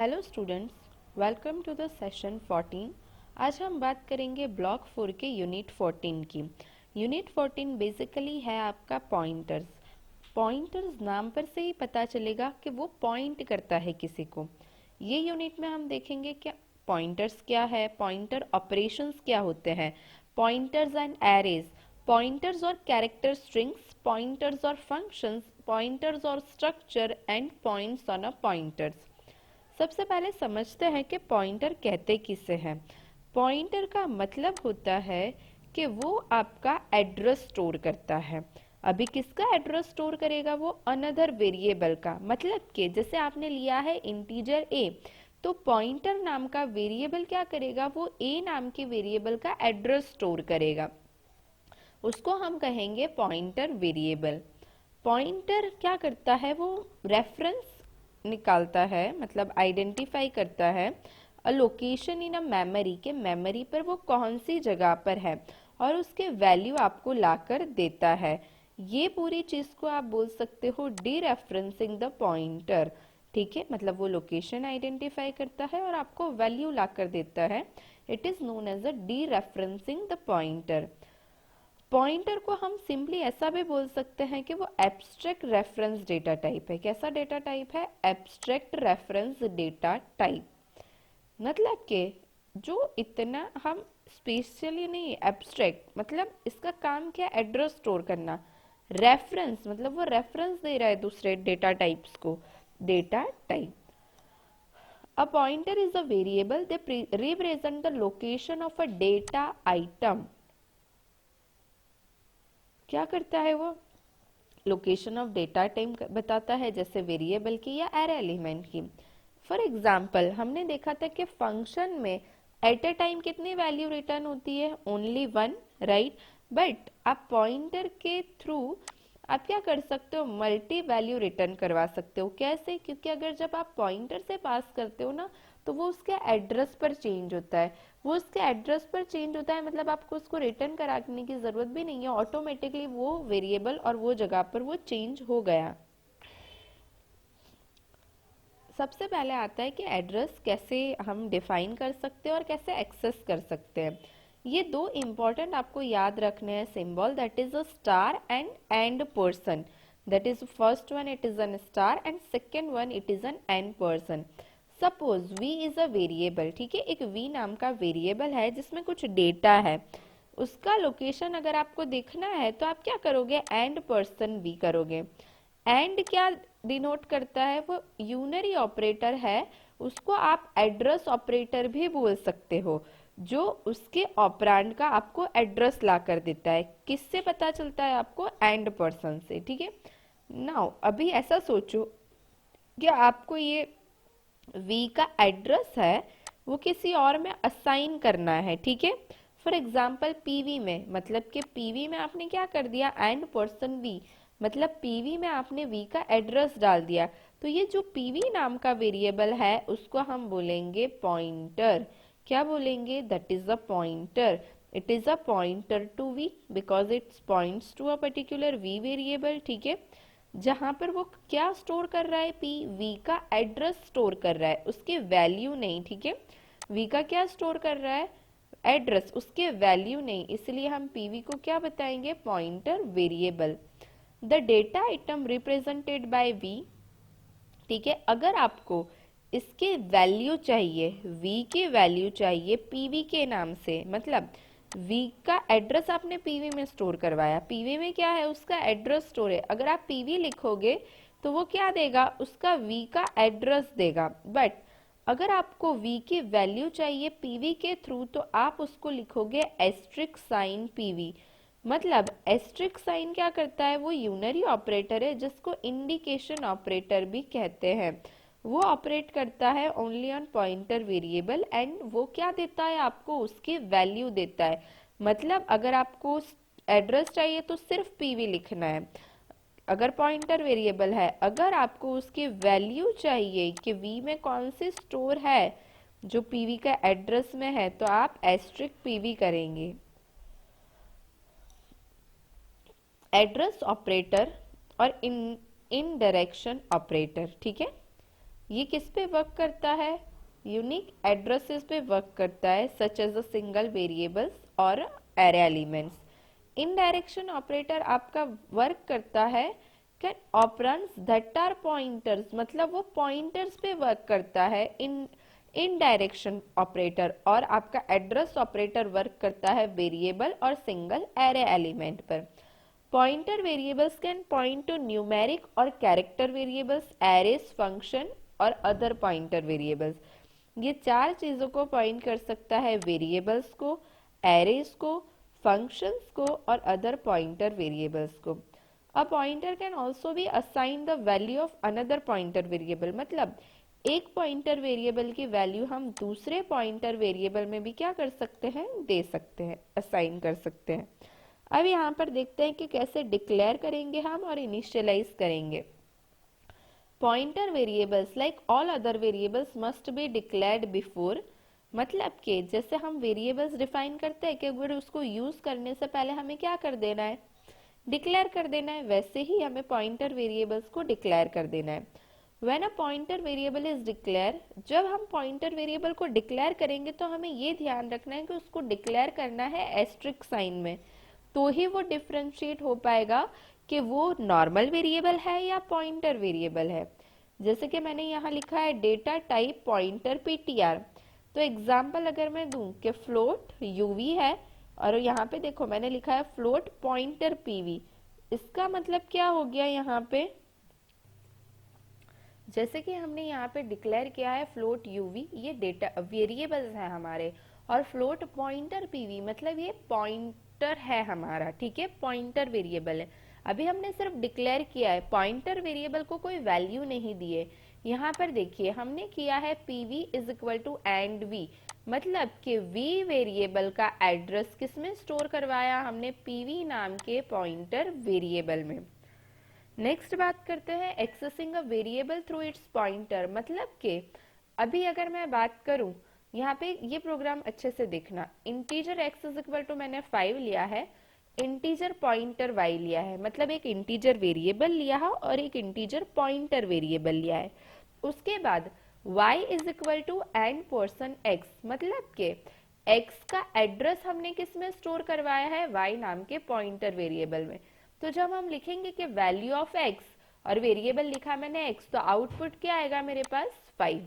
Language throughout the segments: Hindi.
Hello students, welcome to the session 14। आज हम बात करेंगे ब्लॉक 4 के यूनिट 14 की। यूनिट 14 बेसिकली है आपका पॉइंटर्स। पॉइंटर्स नाम पर से ही पता चलेगा कि वो पॉइंट करता है किसी को। ये यूनिट में हम देखेंगे कि पॉइंटर्स क्या है, पॉइंटर ऑपरेशंस क्या होते हैं, पॉइंटर्स एंड एरेज, पॉइंटर्स और कैरेक्टर स्ट्रिंग्स, पॉइंटर्स और फंक्शंस, पॉइंटर्स और structure and points on a pointers. सबसे पहले समझते हैं कि पॉइंटर कहते किसे हैं। पॉइंटर का मतलब होता है कि वो आपका एड्रेस स्टोर करता है। अभी किसका एड्रेस स्टोर करेगा? वो अनदर वेरिएबल का। मतलब कि जैसे आपने लिया है इंटीजर ए, तो पॉइंटर नाम का वेरिएबल क्या करेगा? वो ए नाम के वेरिएबल का एड्रेस स्टोर करेगा। उसको हम कहेंगे पॉइंटर वेरिएबल। पॉइंटर क्या करता है? वो रेफरेंस निकालता है, मतलब आइडेंटिफाई करता है a location in a memory, के मेमोरी पर वो कौन सी जगह पर है, और उसके वैल्यू आपको लाकर देता है। ये पूरी चीज को आप बोल सकते हो डी रेफरेंसिंग द पॉइंटर। ठीक है, मतलब वो लोकेशन आइडेंटिफाई करता है और आपको वैल्यू लाकर देता है। It is known as a dereferencing the pointer. Pointer को हम सिंपली ऐसा भी बोल सकते हैं कि वो एब्स्ट्रैक्ट रेफरेंस डेटा टाइप है। कैसा डेटा टाइप है? Abstract reference data type. मतलब कि जो इतना हम स्पेशली नहीं, एब्स्ट्रैक्ट मतलब इसका काम क्या? एड्रेस स्टोर करना। रेफरेंस मतलब वो रेफरेंस दे रहा है दूसरे डेटा टाइप्स को। Data type. A pointer is a variable that represent the location of a data item. क्या करता है वो? लोकेशन ऑफ डेटा टाइप बताता है, जैसे वेरिएबल की या एरे एलिमेंट की। फॉर एग्जाम्पल हमने देखा था कि फंक्शन में एट ए टाइम कितनी वैल्यू रिटर्न होती है? Only one, right. बट आप पॉइंटर के थ्रू आप क्या कर सकते हो? मल्टी वैल्यू रिटर्न करवा सकते हो। कैसे? क्योंकि अगर जब आप पॉइंटर से पास करते हो ना, तो वो उसके एड्रेस पर चेंज होता है। वो उसके एड्रेस पर चेंज होता है, मतलब आपको उसको रिटर्न कराने की जरूरत भी नहीं है, ऑटोमेटिकली वो वेरिएबल और वो जगह पर वो चेंज हो गया। सबसे पहले आता है कि एड्रेस कैसे हम डिफाइन कर सकते हैं और कैसे एक्सेस कर सकते हैं। ये दो इंपॉर्टेंट आपको याद रखने हैं symbol, that is a star and person. That is first one it is N star and second one it is N and person. Suppose v is a variable, ठीक है, एक v नाम का वेरिएबल है जिसमें कुछ डेटा है। उसका लोकेशन अगर आपको देखना है तो आप क्या करोगे? एंड पर्सन v करोगे। एंड क्या डिनोट करता है? वो यूनरी ऑपरेटर है, उसको आप एड्रेस ऑपरेटर भी बोल सकते हो, जो उसके ऑपरेंड का आपको एड्रेस ला कर देता है। किससे पता चलता है आपको? एंड पर्सन से। ठीक है, नाउ अभी ऐसा सोचो कि आपको ये v का एड्रेस है वो किसी और में असाइन करना है। ठीक है, फॉर एग्जाम्पल pv में, मतलब कि pv में आपने क्या कर दिया? एंड पर्सन v, मतलब pv में आपने v का एड्रेस डाल दिया। तो ये जो pv नाम का वेरिएबल है उसको हम बोलेंगे पॉइंटर। क्या बोलेंगे? That is a pointer. It is a pointer to v because it's points to a particular v variable. ठीक है, जहां पर वो क्या स्टोर कर रहा है? पी वी का एड्रेस स्टोर कर रहा है, उसके वैल्यू नहीं। ठीक है, वी का क्या स्टोर कर रहा है? एड्रेस, उसके वैल्यू नहीं, इसलिए हम पीवी को क्या बताएंगे? Pointer variable. The data item represented by V. ठीक है, अगर आपको इसके वैल्यू चाहिए, v की वैल्यू चाहिए pv के नाम से, मतलब v का एड्रेस आपने pv में स्टोर करवाया, pv में क्या है? उसका एड्रेस स्टोर है। अगर आप pv लिखोगे तो वो क्या देगा? उसका v का एड्रेस देगा। बट अगर आपको v की वैल्यू चाहिए pv के थ्रू, तो आप उसको लिखोगे एस्ट्रिक साइन pv। मतलब एस्ट्रिक साइन क्या करता है? वो यूनरी ऑपरेटर है जिसको इंडिकेशन ऑपरेटर भी कहते हैं। वो ऑपरेट करता है only on pointer variable and वो क्या देता है आपको? उसकी वैल्यू देता है। मतलब अगर आपको एड्रेस चाहिए तो सिर्फ pv लिखना है। अगर पॉइंटर वेरिएबल है, अगर आपको उसकी वैल्यू चाहिए कि v में कौन सी स्टोर है जो pv का एड्रेस में है, तो आप एस्ट्रिक pv करेंगे। एड्रेस ऑपरेटर और इन डायरेक्शन ऑपरेटर। ठीक है, ये किस पे वर्क करता है? यूनिक एड्रेसेस पे वर्क करता है, such as a single variables और एरे एलिमेंट्स। इनडायरेक्शन ऑपरेटर आपका वर्क करता है can operands that are pointers, मतलब वो पॉइंटर्स पे वर्क करता है। इनडायरेक्शन ऑपरेटर और आपका एड्रेस ऑपरेटर वर्क करता है वेरिएबल और सिंगल एरे एलिमेंट पर। Pointer variables can point two numeric और कैरेक्टर वेरिएबल्स, एरेस, फंक्शन और अदर पॉइंटर वेरिएबल्स। ये चार चीजों को पॉइंट कर सकता है, वेरिएबल्स को, एरेस को, फंक्शंस को और अदर पॉइंटर वेरिएबल्स को। A pointer can also be assign the value of another pointer variable, मतलब एक पॉइंटर वेरिएबल की वैल्यू हम दूसरे पॉइंटर वेरिएबल में भी क्या कर सकते हैं, दे सकते हैं, असाइन कर सकते हैं। अब यहाँ पर देखते हैं कि कैसे डिक्लेयर करेंगे हम और इनिशियलाइज करेंगे। Pointer variables like all other variables must be declared before, मतलब कि जैसे हम वेरिएबल्स डिफाइन करते हैं कि अगर उसको यूज करने से पहले हमें क्या कर देना है, डिक्लेयर कर देना है, वैसे ही हमें पॉइंटर वेरिएबल्स को डिक्लेयर कर देना है। When a pointer variable is declare, जब हम पॉइंटर वेरिएबल को डिक्लेयर करेंगे तो हमें ये ध्यान रखना है कि उसको डिक्लेयर करना है एस्ट्रिक साइन में, तो ही वो डिफ्रेंशिएट हो पाएगा कि वो नॉर्मल वेरिएबल है या पॉइंटर वेरिएबल है। जैसे कि मैंने यहाँ लिखा है डेटा टाइप पॉइंटर पीटीआर, तो एग्जाम्पल अगर मैं दूं कि फ्लोट यूवी है और यहाँ पे देखो मैंने लिखा है फ्लोट पॉइंटर पीवी, इसका मतलब क्या हो गया, यहाँ पे जैसे कि हमने यहाँ पे डिक्लेयर किया है फ्लोट यूवी, ये डेटा वेरिएबल्स है हमारे, और फ्लोट पॉइंटर पीवी मतलब ये पॉइंटर है हमारा, ठीक है, पॉइंटर वेरिएबल है। अभी हमने सिर्फ डिक्लेयर किया है, पॉइंटर वेरिएबल को कोई वैल्यू नहीं दिए। यहाँ पर देखिए हमने किया है pv is equal to and v, मतलब कि v वेरिएबल का एड्रेस किसमें स्टोर करवाया हमने, pv नाम के पॉइंटर वेरिएबल में। नेक्स्ट बात करते हैं accessing a variable through it's pointer, मतलब कि अभी अगर मैं बात करूं, यहाँ पे ये प्रोग्राम अच्छे से देखना, integer x is equal to मैंने 5 लिया है, इंटीजर पॉइंटर y लिया है, मतलब एक इंटीजर वेरिएबल लिया है और एक इंटीजर पॉइंटर वेरिएबल लिया है। उसके बाद y is equal to ampersand x, मतलब कि x का एड्रेस हमने किस में स्टोर करवाया है, y नाम के पॉइंटर वेरिएबल में। तो जब हम लिखेंगे कि वैल्यू ऑफ x और वेरिएबल लिखा मैंने x, तो आउटपुट क्या आएगा मेरे पास 5।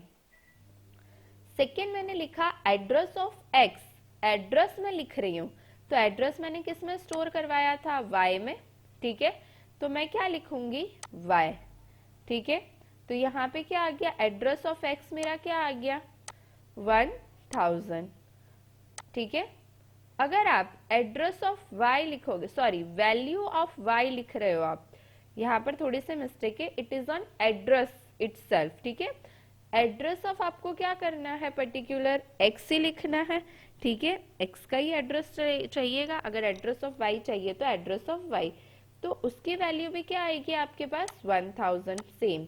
सेकेंड मैंने लिखा एड्रेस ऑफ x, एड्रेस में लिख रही हूँ, तो एड्रेस मैंने किस में स्टोर करवाया था, y में, ठीक है, तो मैं क्या लिखूंगी y, ठीक है। तो यहाँ पे क्या आ गया, एड्रेस ऑफ x मेरा क्या आ गया 1000, ठीक है। अगर आप एड्रेस ऑफ y लिखोगे, सॉरी वैल्यू ऑफ y लिख रहे हो आप, यहाँ पर थोड़ी सी मिस्टेक है, it is on address itself, ठीक है। एड्रेस ऑफ आपको क्या करना है, पर्टिकुलर x ही लिखना है, ठीक है, x का ही एड्रेस चाहिएगा। अगर एड्रेस ऑफ y चाहिए तो एड्रेस ऑफ y, तो उसकी वैल्यू भी क्या आएगी आपके पास 1000 सेम,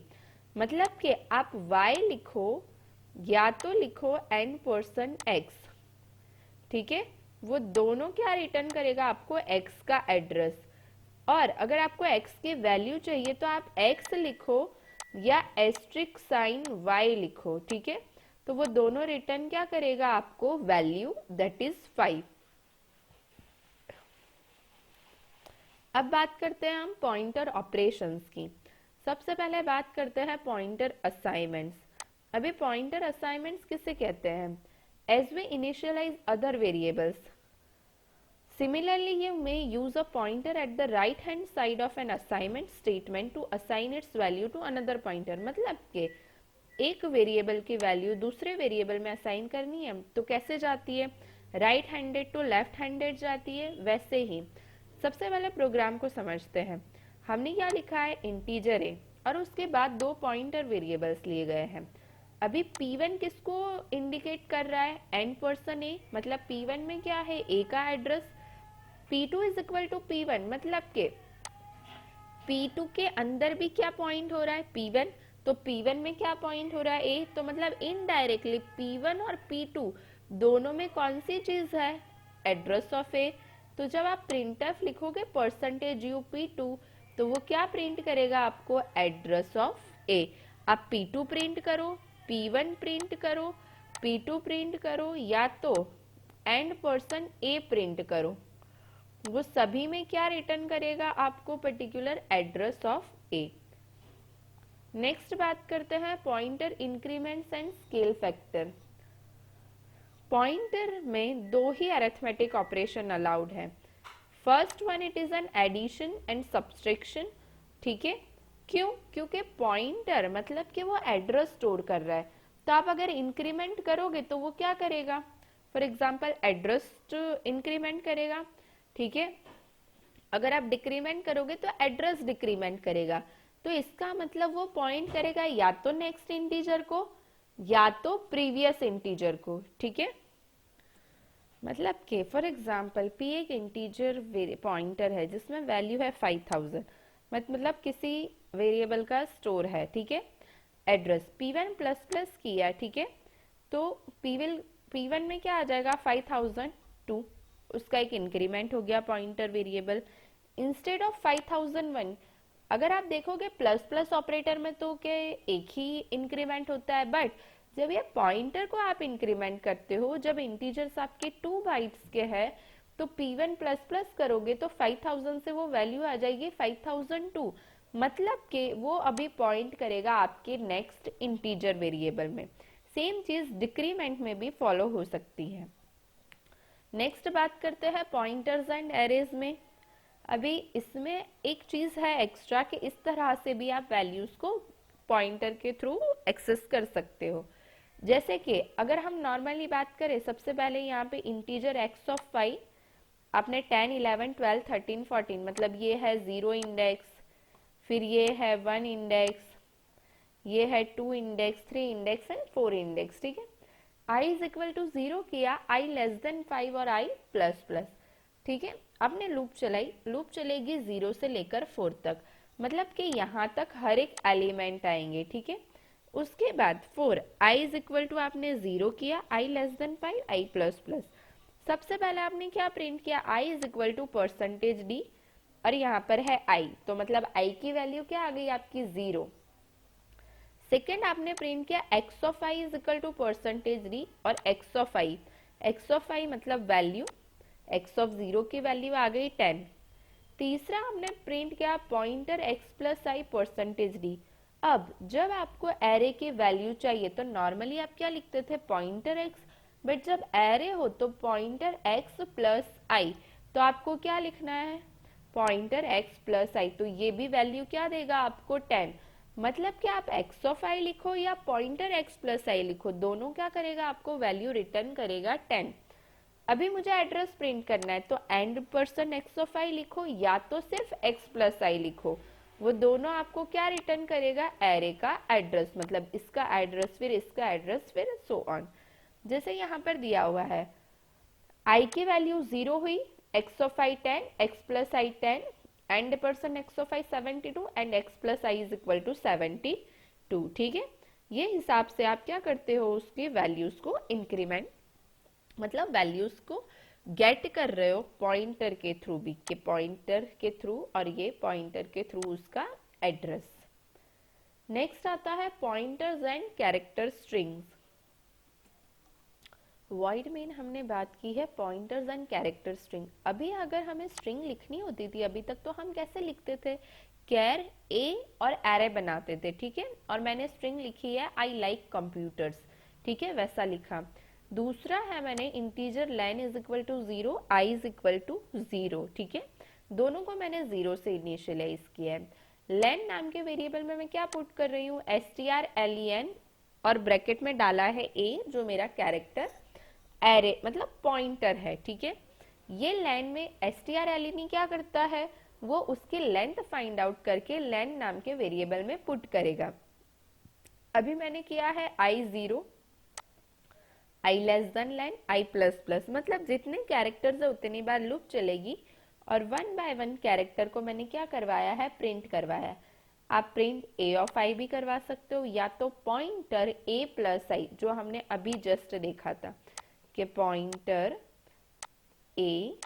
मतलब कि आप y लिखो या तो लिखो n पर्सन x, ठीक है, वो दोनों क्या रिटर्न करेगा आपको x का एड्रेस। और अगर आपको x की वैल्यू चाहिए तो आप x लिखो या एस्ट्रिक साइन y लिखो, ठीक है, तो वो दोनों रिटर्न क्या करेगा आपको वैल्यू, दैट इज 5। अब बात करते हैं हम पॉइंटर ऑपरेशंस की। सबसे पहले बात करते हैं पॉइंटर असाइनमेंट्स। अभी पॉइंटर असाइनमेंट्स किसे कहते हैं, as we initialize other variables. Similarly, you may use a pointer at the right hand side of an assignment statement to assign its value to another pointer. मतलब कि एक वेरिएबल की वैल्यू दूसरे वेरिएबल में असाइन करनी है तो कैसे जाती है, right handed to left handed जाती है। वैसे ही सबसे पहले प्रोग्राम को समझते हैं। हमने क्या लिखा है, इंटीजर है और उसके बाद दो पॉइंटर वेरिएबल्स लिए गए हैं। अभी P1 किसको इंडिकेट कर रहा है, n पर्सन a, मतलब P1 में क्या है, a का address. P2 is equal to P1, मतलब के P2 के अंदर भी क्या पॉइंट हो रहा है, P1, तो P1 में क्या पॉइंट हो रहा है, a, तो मतलब इनडायरेक्टली P1 और P2 दोनों में कौन सी चीज है, एड्रेस ऑफ a। तो जब आप printf लिखोगे %u P2, तो वो क्या प्रिंट करेगा आपको, एड्रेस ऑफ a। आप P2 प्रिंट करो, P1 प्रिंट करो, P2 प्रिंट करो, या तो एंड पर्सन ए प्रिंट करो, वो सभी में क्या रिटर्न करेगा? आपको particular address of a. Next बात करते हैं pointer increments and scale factor. Pointer में दो ही अरिथमेटिक ऑपरेशन अलाउड है। First one, it is an addition and subtraction, ठीक है। क्यों? क्योंकि पॉइंटर मतलब कि वो एड्रेस स्टोर कर रहा है, तो आप अगर इंक्रीमेंट करोगे तो वो क्या करेगा? फॉर एग्जाम्पल एड्रेस इंक्रीमेंट करेगा, ठीक है। अगर आप डिक्रीमेंट करोगे तो एड्रेस डिक्रीमेंट करेगा। तो इसका मतलब वो पॉइंट करेगा या तो नेक्स्ट इंटीजर को या तो प्रीवियस इंटीजर को, ठीक है। मतलब कि फॉर एग्जाम्पल P एक इंटीजर पॉइंटर है जिसमें वैल्यू है 5000, मतलब किसी वेरिएबल का स्टोर है, ठीक है। एड्रेस P1 प्लस प्लस किया, ठीक है, तो P1 में क्या आ जाएगा? 5002, उसका एक इंक्रीमेंट हो गया पॉइंटर वेरिएबल। इंस्टेड ऑफ 5001, अगर आप देखोगे प्लस प्लस ऑपरेटर में तो क्या एक ही इंक्रीमेंट होता है, बट जब ये पॉइंटर को आप इंक्रीमेंट करते हो, जब इंटीजर्स आपके 2 बाइट्स के हैं, तो P1 प्लस प्लस करोगे तो 5000 से वो वैल्यू आ जाएगी 5002, मतलब कि वो अभी पॉइंट करेगा आपके नेक्स्ट इंटीजर वेरिएबल में। सेम चीज डिक्रीमेंट में भी फॉलो हो सकती है। नेक्स्ट बात करते हैं पॉइंटर्स एंड एरेज में। अभी इसमें एक चीज है एक्स्ट्रा कि इस तरह से भी आप वैल्यूज को पॉइंटर के थ्रू एक्सेस कर सकते हो। जैसे कि अगर हम नॉर्मली बात करें, सबसे पहले यहाँ पे इंटीजर x ऑफ 5, आपने 10, 11, 12, 13, 14, मतलब ये है 0 इंडेक्स, फिर ये है 1 इंडेक्स, ये है 2 इंडेक्स, 3 इंडेक्स एंड 4 इंडेक्स, ठीक है। i इज इक्वल टू 0 किया, i लेस देन 5 और i प्लस प्लस, ठीक है। आपने लूप चलाई, लूप चलेगी 0 से लेकर 4 तक, मतलब कि यहाँ तक हर एक एलिमेंट आएंगे, ठीक है। उसके बाद 4, i इज इक्वल टू आपने 0 किया, i less than 5, i plus plus. सबसे पहले आपने क्या प्रिंट किया? i is equal to percentage d, और यहाँ पर है i, तो मतलब i की वैल्यू क्या आ गई आपकी? 0। सेकेंड आपने प्रिंट किया x of i is equal to percentage d और x of i, x of i मतलब वैल्यू, x ऑफ 0 की वैल्यू आ गई 10। तीसरा हमने प्रिंट किया पॉइंटर x प्लस आई परसेंटेज d। अब जब आपको एरे की वैल्यू चाहिए तो नॉर्मली आप क्या लिखते थे? पॉइंटर x, बट जब एरे हो तो पॉइंटर x प्लस आई, तो आपको क्या लिखना है? पॉइंटर x प्लस आई, तो ये भी वैल्यू क्या देगा आपको? 10। मतलब कि आप x ऑफ i लिखो या पॉइंटर x प्लस आई लिखो, दोनों क्या करेगा? आपको वैल्यू रिटर्न करेगा 10। अभी मुझे एड्रेस प्रिंट करना है, तो and person x of i लिखो या तो सिर्फ x प्लस आई लिखो, वो दोनों आपको क्या रिटर्न करेगा? एरे का एड्रेस, मतलब इसका एड्रेस फिर इसका एड्रेस फिर सो ऑन। जैसे यहाँ पर दिया हुआ है i की वैल्यू 0 हुई, x of i 10, x plus i 10, ampersand x of i 72 and x plus i is equal to 72, ठीक है। ये हिसाब से आप क्या करते हो? उसकी वैल्यूज को इंक्रीमेंट, मतलब वैल्यूज को गेट कर रहे हो पॉइंटर के थ्रू भी, के पॉइंटर के थ्रू और ये पॉइंटर के थ्रू उसका एड्रेस। नेक्स्ट आता है pointers and character strings. Void main हमने बात की है पॉइंटर्स एंड कैरेक्टर स्ट्रिंग। अभी अगर हमें स्ट्रिंग लिखनी होती थी अभी तक, तो हम कैसे लिखते थे? कैर ए और एरे बनाते थे, ठीक है। और मैंने स्ट्रिंग लिखी है आई लाइक कंप्यूटर्स, ठीक है, वैसा लिखा। दूसरा है मैंने integer len is equal to 0, i is equal to 0, ठीक है। दोनों को मैंने 0 से इनिशियलाइज किया है। लेन नाम के वेरिएबल में मैं क्या पुट कर रही हूँ? strlen, और ब्रैकेट में डाला है a, जो मेरा कैरेक्टर एरे मतलब पॉइंटर है, ठीक है। ये लेन में strlen क्या करता है? वो उसकी लेंथ फाइंड आउट करके लेन नाम के वेरिएबल में पुट करेगा। अभी मैंने किया है i0, आई लेस देन लेन, आई प्लस प्लस, मतलब जितने कैरेक्टर्स है उतनी बार लूप चलेगी, और 1 बाय 1 कैरेक्टर को मैंने क्या करवाया है? प्रिंट करवाया है। आप प्रिंट ए ऑफ आई भी करवा सकते हो या तो पॉइंटर ए प्लस आई, जो हमने अभी जस्ट देखा था कि पॉइंटर ए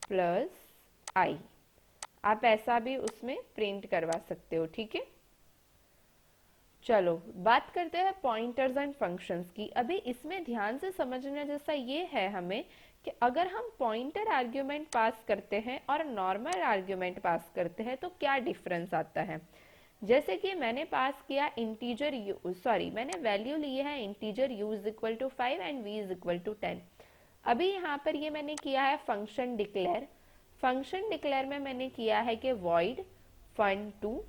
प्लस आई आप ऐसा भी उसमें प्रिंट करवा सकते हो, ठीक है। चलो बात करते हैं पॉइंटर्स एंड फंक्शंस की। अभी इसमें ध्यान से समझने जैसा ये है हमें कि अगर हम पॉइंटर आर्ग्यूमेंट पास करते हैं और नॉर्मल आर्ग्यूमेंट पास करते हैं तो क्या डिफरेंस आता है। जैसे कि मैंने पास किया इंटीजर मैंने वैल्यू ली है integer u is equal to 5 and v is equal to 10। अभी यहाँ पर ये मैंने किया है फंक्शन डिक्लेयर। फंक्शन डिक्लेयर में मैंने किया है कि void fun to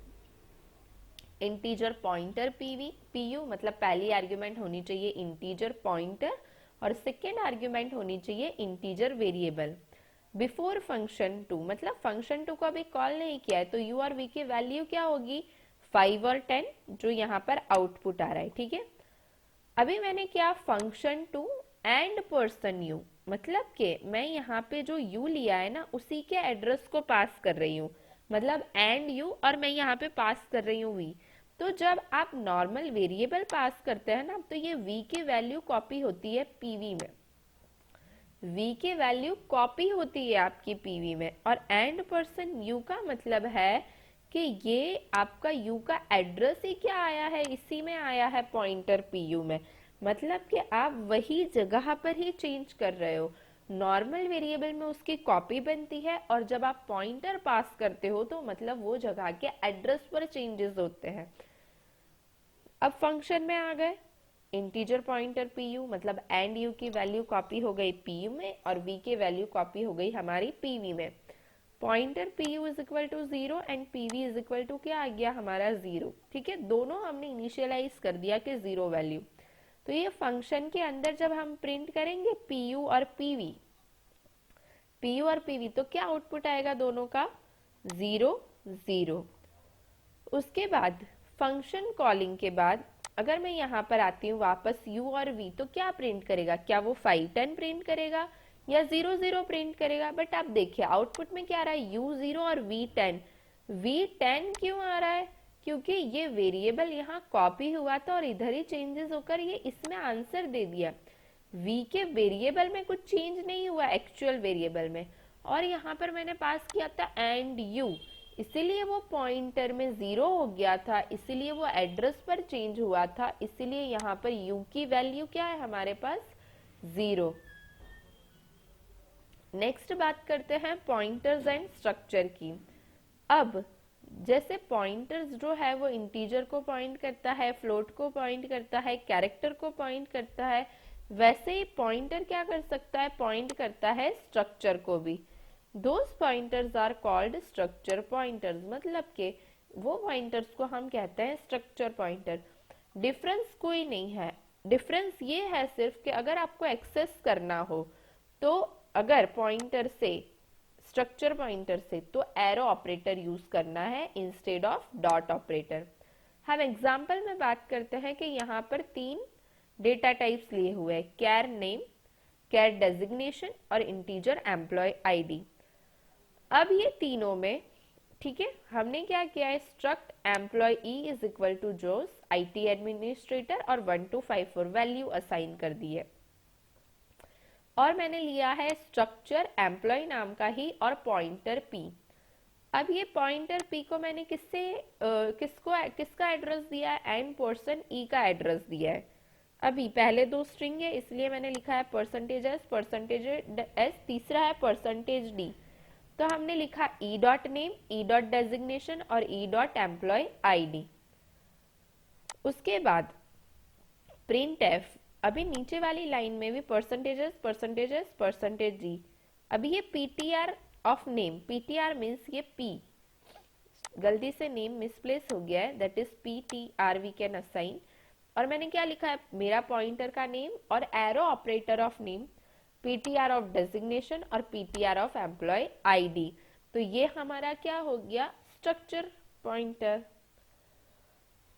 integer pointer pu, मतलब पहली आर्ग्यूमेंट होनी चाहिए इंटीजर पॉइंटर और सेकेंड आर्ग्यूमेंट होनी चाहिए integer variable. Before function two, मतलब फंक्शन टू को अभी कॉल नहीं किया है तो u और v की वैल्यू क्या होगी 5 और 10, जो यहाँ पर आउटपुट आ रहा है, ठीक है। अभी मैंने क्या function two ampersand u, मतलब कि मैं यहाँ पे जो u लिया है ना उसी के एड्रेस को पास कर रही हूँ, मतलब एंड u, और मैं यहाँ पे पास कर रही हूँ v। तो जब आप नॉर्मल वेरिएबल पास करते हैं ना तो ये v की वैल्यू कॉपी होती है pv में, v की वैल्यू कॉपी होती है आपकी pv में। और एंड पर्सन u का मतलब है कि ये आपका u का एड्रेस ही क्या आया है, इसी में आया है पॉइंटर pu में, मतलब कि आप वही जगह पर ही चेंज कर रहे हो। नॉर्मल वेरिएबल में उसकी कॉपी बनती है और जब आप पॉइंटर पास करते हो तो मतलब वो जगह के एड्रेस पर चेंजेस होते हैं। अब फंक्शन में आ गए इंटीजर पॉइंटर पीयू, मतलब एंड यू की वैल्यू कॉपी हो गई पीयू में और वी की वैल्यू कॉपी हो गई हमारी पीवी में। Pointer pu is equal to 0 and pv is equal to क्या आ गया हमारा 0, ठीक है। दोनों हमने इनिशियलाइज कर दिया कि 0 वैल्यू। तो ये फंक्शन के अंदर जब हम प्रिंट करेंगे पीयू और पीवी, पीयू और पीवी, तो क्या आउटपुट आएगा दोनों का 0 0। उसके बाद फंक्शन कॉलिंग के बाद अगर मैं यहाँ पर आती हूँ वापस u और v, तो क्या प्रिंट करेगा, क्या वो 5 10 प्रिंट करेगा या 0 0 प्रिंट करेगा। बट आप देखिए आउटपुट में क्या आ रहा है u 0 और v 10। v 10 क्यों आ रहा है, क्योंकि ये वेरिएबल यहाँ कॉपी हुआ था और इधर ही चेंजेस होकर ये इसमें आंसर दे दिया। v के वेरिएबल में कुछ चेंज नहीं हुआ एक्चुअल वेरिएबल में, और यहाँ पर मैंने पास किया था एंड u, इसीलिए वो पॉइंटर में 0 हो गया था, इसीलिए वो एड्रेस पर चेंज हुआ था, इसीलिए यहाँ पर u की वैल्यू क्या है हमारे पास 0। नेक्स्ट बात करते हैं पॉइंटर्स एंड स्ट्रक्चर की। अब जैसे पॉइंटर्स जो है वो इंटीजर को पॉइंट करता है, फ्लोट को पॉइंट करता है, कैरेक्टर को पॉइंट करता है, वैसे ही पॉइंटर क्या कर सकता है, पॉइंट करता है स्ट्रक्चर को भी। Those pointers are called structure pointers, मतलब के वो पॉइंटर्स को हम कहते हैं स्ट्रक्चर पॉइंटर। डिफरेंस कोई नहीं है, डिफरेंस ये है सिर्फ कि अगर आपको एक्सेस करना हो तो अगर पॉइंटर से स्ट्रक्चर पॉइंटर से तो एरो ऑपरेटर यूज करना है इंस्टेड ऑफ डॉट ऑपरेटर। हम एग्जाम्पल में बात करते हैं कि यहाँ पर 3 डेटा टाइप्स लिए हुए हैं, कैर नेम, कैर डेजिग्नेशन और इंटीजर एम्प्लॉय आईडी। अब ये तीनों में, ठीक है, हमने क्या किया है struct employ is equal to Jose IT administrator और 1 to 5 4 वैल्यू असाइन कर दी है। और मैंने लिया है स्ट्रक्चर एम्प्लॉय नाम का ही और पॉइंटर पी। अब ये पॉइंटर पी को मैंने किसका एड्रेस दिया है, एंड पर्सन ई का एड्रेस दिया है। अभी पहले 2 स्ट्रिंग है इसलिए मैंने लिखा है परसेंटेज एस, तीसरा है परसेंटेज डी। तो हमने लिखा E dot name, E dot designation और ई डॉट एम्प्लॉय आईडी। उसके बाद प्रिंट एफ, अभी नीचे वाली लाइन में भी परसेंटेज जी। अभी ये PTR of name, PTR means ये पी, गलती से नेम मिसप्लेस हो गया है, that is PTR we can assign. और मैंने क्या लिखा है मेरा पॉइंटर का नेम और arrow operator of name, PTR of designation और पीटीआर ऑफ एम्प्लॉय आईडी। तो ये हमारा क्या हो गया स्ट्रक्चर पॉइंटर।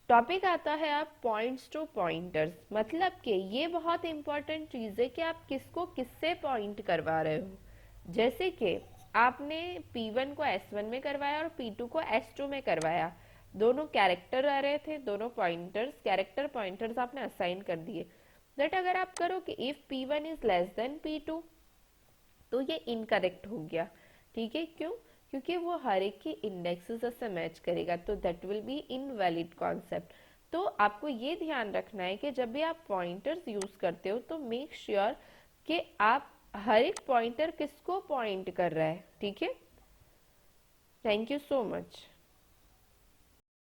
टॉपिक आता है अब पॉइंट्स टू पॉइंटर्स, मतलब कि ये बहुत इंपॉर्टेंट चीज है कि आप किसको किससे पॉइंट करवा रहे हो। जैसे कि आपने P1 को S1 में करवाया और P2 को S2 में करवाया, दोनों कैरेक्टर आ रहे थे, दोनों पॉइंटर्स कैरेक्टर पॉइंटर्स आपने असाइन कर दिए। दैट अगर आप करो कि if P1 is less than P2 तो ये इनकरेक्ट हो गया, ठीक है। क्यों, क्योंकि वो हर एक की इंडेक्सेस से मैच करेगा, तो that will be invalid concept. तो आपको ये ध्यान रखना है कि जब भी आप पॉइंटर्स यूज करते हो तो मेक श्योर कि आप हर एक पॉइंटर किसको पॉइंट कर रहा है, ठीक है। Thank you so much.